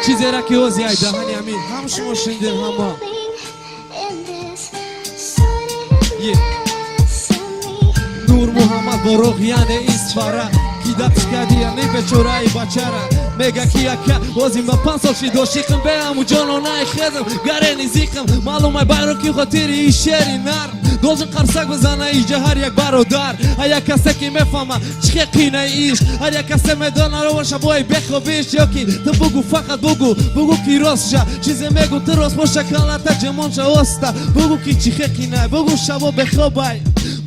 چیزی را که اوزی ای دهانی امین هم شما شنیدین همه نور محمد با روغیان اسفاره کی دستش کردی یعنی به چورای بچره میگه کی اکا وزیم با 5 سال شیدو شیخم به همو جانانای خزم گره نیزیکم معلومه بایرو کی خاطری ای شیری نرم دوزن قرصک بزنه ایجا هر یک برادر هر یک کسی که میفهمه چه قینه ایش هر یک کسی میدانه رو باشه بای بخوابیش یا کی تو بگو فقط بگو کی راست شه چیزی میگو تو راست باشه کلتا جمان شه وسته بگو کی چه قینه بگو شبا بخوابای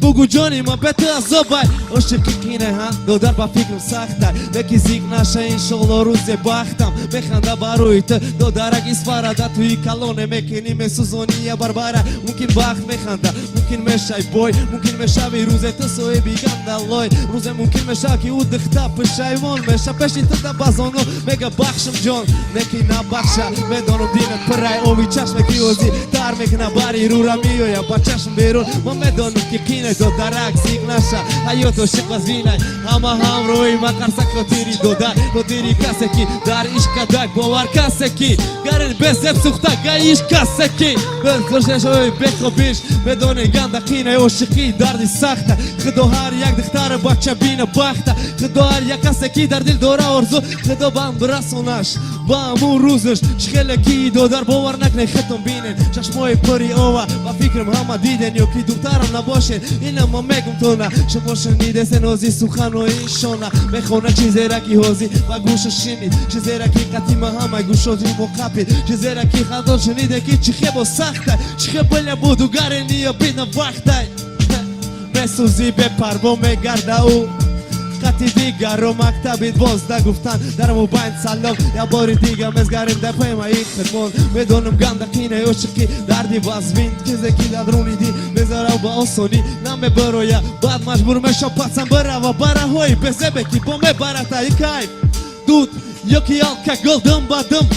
بگو جانی ما بهتر از زبای عاشق کینه ها دودر با فکرم سخته بکی زیگ نشه این شغل روز بختم بخنده باروی تو دودرک اسفراده توی کلونه میکنی مسوزونی یا بربره ممکن بخت میخنده ممکن میشه بای ممکن میشه وی روز تو سوی بیگم دلای روز ممکن میشه که او دخته پشیوان میشه پشی تو تا بازانو میگه بخشم جان نکی نبخشه میدانم دینت پرای اوی چشم کی اوزی در میکنه باری رو را میویا با چشم بیرون ما میدانم که کینه دو درک سیگ نشه حیاتو شق از وینه همه هم روی ما قرصک خاطری دو دیری کسی کی در عشق دک باور کسی کی گرن بسب سوخته گایش کسی کی بزرشش اوی بخوابیش بدون گنده قینه عاشقی دردی سخته خدا هر یک دختر بچه بینه بخته خدا هر یک کسی کی در دل دوره آرزو خدا بهم برسونش با همون روزش شخیل کی دو در باور نکنه خطم بینن چشمای پری اوه با فکرم همه دیدن یا کی دخترم نباشه اینم ما میگم تو نه شما شنیده سنوزی سخن و ایشونه میخونه چیزی را کی هوزی و گوش شنید چیزی را کی قدیم همه گوشوزی مقابل چیزی را کی خدا شنیده کی چی خیلی سخته چی خیلی بودو گرنی یا بیدن وقته مسوزی به پربو میگرده او قطی دیگر رو مکتبید بازده گفتن در موبایل سلام یا باری دیگر مزگرم در پای ما این خدمون بدونم گنده قینه عشقی دردی بازبین کسی که درونی دی بذاره با آسانی نمه برویا بعد مجبور میشم پسم بره و بره های بزه بکی با میبره تا ای کیف دود یکی آلکه گلدم بدم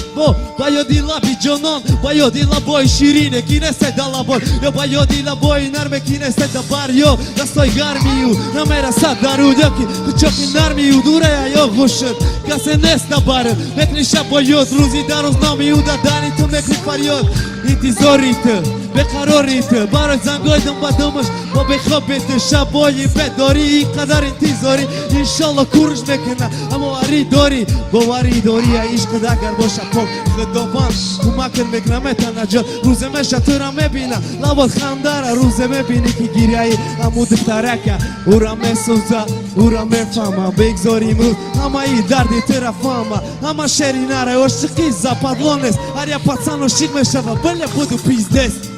با یادی لبی جانان با یادی لبای شیرینه کی نسته دلبار یا با یادی لبای نرمه کی نسته دبر یا دستای گرمیو نمیرسد درود یکی چاکی نرمیو دوره یا خوشد کسی نست دبرد مکنی شب با یاد روزی در روز نامیو دادنی تو مکنی فریاد انتظاریت بقراریت برای زنگای دم بدمش با بخوابیت شبایی بداری این قدر انتظاری انشالله کورش میکنه اما وری داری باوری داری عشق دگر باشه پاک خداوند کمک میکنه میتن نجات روزه میشه تو را میبینه لبات خنده را روزه میبینی که گیریایی همو دفترکه او را میسوزه او را میفهمه بگذاریم روز همه ای دردی طرفامه همه شرینه را عاشقی زپدلان است هر یا پتسن و شیق میشه و بله بودو پیزدست